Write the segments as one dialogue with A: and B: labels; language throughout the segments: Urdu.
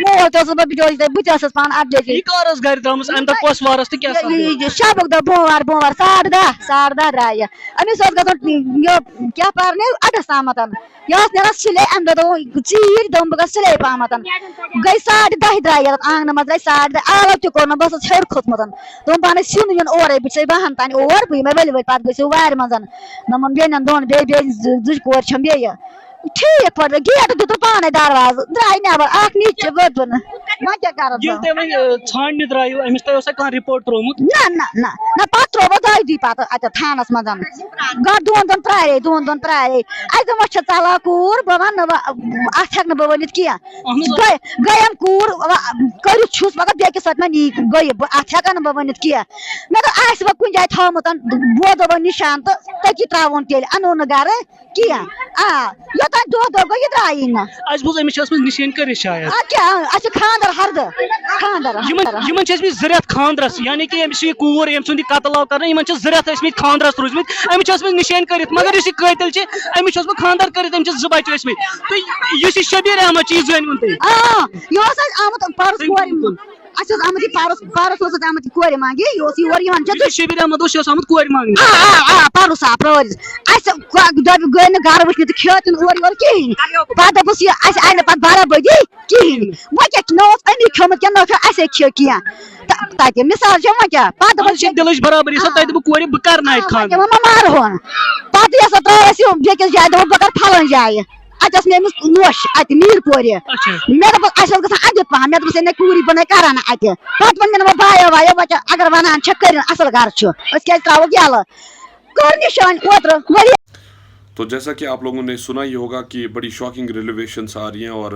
A: مول تو بہت پان اپڈیٹ
B: گھر درامس امہ دہ کس وارس
A: شبک دہ بوموار بوموار 10:30 درائے امس گھن کیا پرنے اڈس تام یہ نیران سلے امہ دہ ژیٖرۍ دوٚپُن بہٕ گژھٕ سلے پہم گٔے 10:30 درائے آنگنہٕ منٛز درٛاے 10:30 آلو تہِ کوٚر نہٕ بہٕ ٲسٕس ہیوٚر کھوٚتمُت دوٚپُن بہٕ اَنَے سیُن ویُن اورَے بہٕ چھَسے بہن تانۍ اور بہٕ یِمَے ؤلۍ ؤلۍ پَتہٕ گٔژھِو وارِ منٛز دوٚپُن بیٚنٮ۪ن دۄن بیٚیہِ زٕ کورِ چھَم بیٚیہِ ٹھیٖک پٲٹھۍ گیٹ دیُتُن پانے دروازٕ درٛاے نٮ۪بر اکھ نِچ وٲژ نہٕ وۄنۍ کیٛاہ کَرٕ بہٕ
B: ژھانڈنہِ درٛایِو أمِس تۄہہِ اوسا کانٛہہ رِپورٹ ترٛوومُت؟
A: نہ پتہٕ ترٛوو دۄیہِ دُہۍ پتہٕ اتٮ۪تھ تھانس منٛز گۄڈٕ دۄن دۄہن پرٛارے اَسہِ دوٚپ وۄنۍ چھِ ژلان کوٗر بہٕ وَنہٕ نہٕ اَتھ ہٮ۪کہٕ نہٕ بہٕ ؤنِتھ کیٚنٛہہ گٔیم کوٗر کٔرِتھ چھُس مگر بیٚکِس سۭتۍ ما نی گٔیہِ بہٕ اَتھ ہٮ۪کَن نہٕ بہٕ ؤنِتھ کیٚنٛہہ مےٚ دوٚپ آسہِ وۄنۍ کُنہِ جایہِ تھوٚومُت بوزو وۄنۍ نِشان تہٕ تٔتی ترٛاوُن تیٚلہِ اَنو نہٕ گرٕ کیٚنٛہہ یوٚتانۍ دۄہ گوٚو یہِ درٛایی نہٕ
B: اَسہِ بوٗز أمِس چھِ ٲسمٕژ نِشٲنۍ کٔرِتھ شاید
A: اَدٕ کیٛاہ اَسہِ چھِ خانٛدر ہردٕ خانٛدر
B: یِمن چھِ ٲسمٕتۍ 2 رٮ۪تھ خانٛدرس، یعنی کہِ أمِس چھِ یہِ کوٗر ییٚمہِ سُنٛد یہِ قتل آو کرنہٕ یِمن چھِ 2 رٮ۪تھ ٲسمٕتۍ خانٛدرس روٗزمٕتۍ، أمِس چھِ ٲسمٕژ نِشٲنۍ کٔرِتھ مگر یُس یہِ قٲتِل چھِ أمِس چھُ اوسمُت خانٛدر کٔرِتھ، أمِس چھِ 2 بچہٕ ٲسمٕتۍ تہٕ یُس یہِ شبیٖر احمد چھُ یہِ زٲنۍوُن تُہۍ؟
A: یہِ اوس اَسہِ آمُت پرُس کورِ اَسہِ اوس آمُت یہِ پرُس اوس آمُت یہِ کورِ منٛگہِ یہِ اوس یور یِوان
B: شبیٖر احمد اوس یہِ اوس آمُت کورِ منٛگنہِ
A: پرُس پرٲرِس اَسہِ دوٚپ گٔے نہٕ گرٕ وٕچھنہِ تہٕ کھیوٚو تہِ نہٕ اورٕ یورٕ کِہیٖنۍ پتہٕ دوٚپُس یہِ اَسہِ آیہِ نہٕ پتہٕ برابٔدی کِہیٖنۍ وۄنۍ کیٛاہ نہ اوس أمی کھیوٚمُت کیٚنٛہہ نہ اوس اَسے کھیوٚو کیٚنٛہہ تَتہِ مِثال چھِ وۄنۍ کیٛاہ پتہٕ دوٚپُس
B: دِلٕچ برابری سۄ تۄہہِ دوٚپُو کورِ بہٕ کرناوِ خانٛدر
A: مارہون پتہٕ یۄس ترٛٲوٕس یہِ بیٚکِس جایہِ دوٚپُن بہٕ کرٕ پھلٲنۍ جایہِ اَتہِ ٲس مےٚ أمِس نوٚش اَتہِ میٖر پورِ مےٚ دوٚپُس اَسہِ اوس گژھان اَدیُت پہم مےٚ دوٚپُس ہے نہ کوٗری بہٕ نَے کران نہٕ اَتہِ پتہٕ ووٚن مےٚ وۄنۍ بایو وایو وۄنۍ اگر وَنان چھِ کٔرِنۍ اَصٕل گرٕ چھُ أسۍ کیٛازِ ترٛاووکھ یَلہٕ کٔر نِشٲنۍ اوترٕ
C: تو جیسا کہ آپ لوگوں نے سنا ہی ہوگا کہ بڑی شاکنگ ریلیویشنس آ رہی ہیں، اور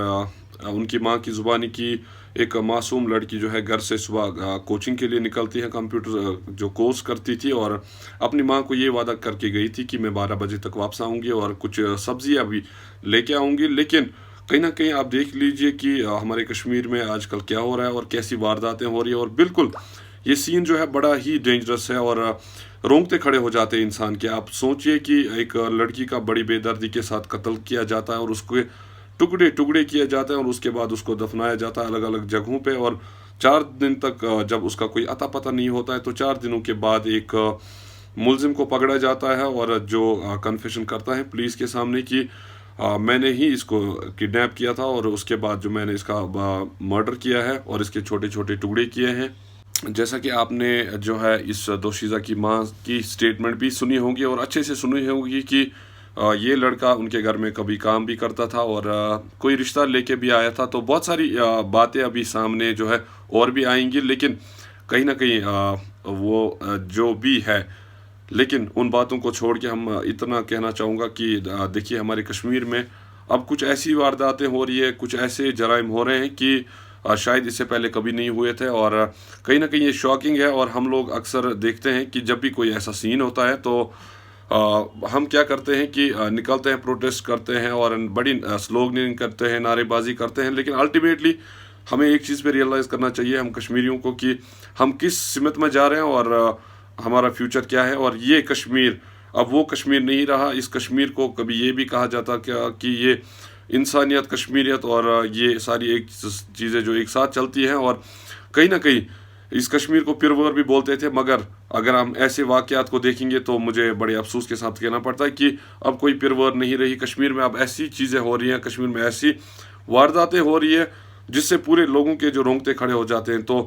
C: ان کی ماں کی زبانی کی ایک معصوم لڑکی جو ہے گھر سے صبح کوچنگ کے لیے نکلتی ہے، کمپیوٹر جو کورس کرتی تھی، اور اپنی ماں کو یہ وعدہ کر کے گئی تھی کہ میں 12 بجے تک واپس آؤں گی اور کچھ سبزیاں بھی لے کے آؤں گی، لیکن کہیں نہ کہیں آپ دیکھ لیجئے کہ ہمارے کشمیر میں آج کل کیا ہو رہا ہے اور کیسی وارداتیں ہو رہی ہیں، اور بالکل یہ سین جو ہے بڑا ہی ڈینجرس ہے اور رونگتے کھڑے ہو جاتے ہیں انسان کے۔ آپ سوچئے کہ ایک لڑکی کا بڑی بے دردی کے ساتھ قتل کیا جاتا ہے اور اس کو ٹکڑے ٹکڑے کیا جاتا ہے اور اس کے بعد اس کو دفنایا جاتا ہے الگ الگ جگہوں پہ، اور 4 دن تک جب اس کا کوئی عطا پتہ نہیں ہوتا ہے تو 4 دنوں کے بعد ایک ملزم کو پکڑا جاتا ہے اور جو کنفیشن کرتا ہے پولیس کے سامنے کہ میں نے ہی اس کو کڈنیپ کیا تھا اور اس کے بعد جو میں نے اس کا مرڈر کیا ہے اور اس کے چھوٹے چھوٹے ٹکڑے کیے ہیں۔ جیسا کہ آپ نے جو ہے اس دوشیزہ کی ماں کی سٹیٹمنٹ بھی سنی ہوگی اور اچھے سے سنی ہوگی کہ یہ لڑکا ان کے گھر میں کبھی کام بھی کرتا تھا اور کوئی رشتہ لے کے بھی آیا تھا، تو بہت ساری باتیں ابھی سامنے جو ہے اور بھی آئیں گی، لیکن کہیں نہ کہیں وہ جو بھی ہے، لیکن ان باتوں کو چھوڑ کے ہم اتنا کہنا چاہوں گا کہ دیکھیے ہمارے کشمیر میں اب کچھ ایسی وارداتیں ہو رہی ہے، کچھ ایسے جرائم ہو رہے ہیں کہ شاید اس سے پہلے کبھی نہیں ہوئے تھے، اور کہیں نہ کہیں یہ شاکنگ ہے۔ اور ہم لوگ اکثر دیکھتے ہیں کہ جب بھی کوئی ایسا سین ہوتا ہے تو ہم کیا کرتے ہیں کہ نکلتے ہیں، پروٹیسٹ کرتے ہیں اور بڑی سلوگننگ کرتے ہیں، نعرے بازی کرتے ہیں، لیکن الٹیمیٹلی ہمیں ایک چیز پہ ریئلائز کرنا چاہیے ہم کشمیریوں کو کہ ہم کس سمت میں جا رہے ہیں اور ہمارا فیوچر کیا ہے۔ اور یہ کشمیر اب وہ کشمیر نہیں رہا، اس کشمیر کو کبھی یہ بھی کہا جاتا کہ یہ انسانیت، کشمیریت اور یہ ساری ایک چیزیں جو ایک ساتھ چلتی ہیں، اور کہیں نہ کہیں اس کشمیر کو پرور بھی بولتے تھے، مگر اگر ہم ایسے واقعات کو دیکھیں گے تو مجھے بڑے افسوس کے ساتھ کہنا پڑتا ہے کہ اب کوئی پرور نہیں رہی کشمیر میں۔ اب ایسی چیزیں ہو رہی ہیں کشمیر میں، ایسی وارداتیں ہو رہی ہے جس سے پورے لوگوں کے جو رونگتے کھڑے ہو جاتے ہیں۔ تو